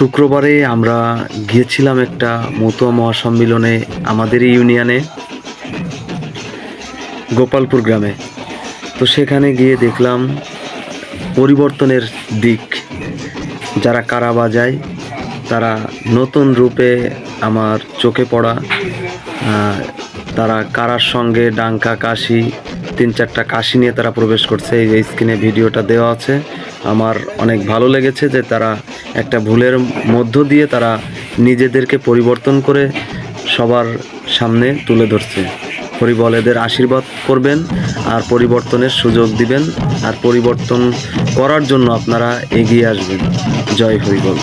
শুক্রবারে আমরা গিয়েছিলাম একটা মতুয়া মহাসম্মেলনে আমাদের ইউনিয়নে গোপালপুর গ্রামে। তো সেখানে গিয়ে দেখলাম পরিবর্তনের দিক। যারা কারা বাজায় তারা নতুন রূপে আমার চোখে পড়া। তারা কারার সঙ্গে ডাঙ্কা কাশি 3-4টা কাশি নিয়ে তারা প্রবেশ করছে। এই স্ক্রিনে ভিডিওটা দেওয়া আছে। আমার অনেক ভালো লেগেছে যে তারা একটা ভুলের মধ্য দিয়ে তারা নিজেদেরকে পরিবর্তন করে সবার সামনে তুলে ধরছে। হরিবল এদের আশীর্বাদ করবেন আর পরিবর্তনের সুযোগ দিবেন, আর পরিবর্তন করার জন্য আপনারা এগিয়ে আসবেন। জয় হরিবল।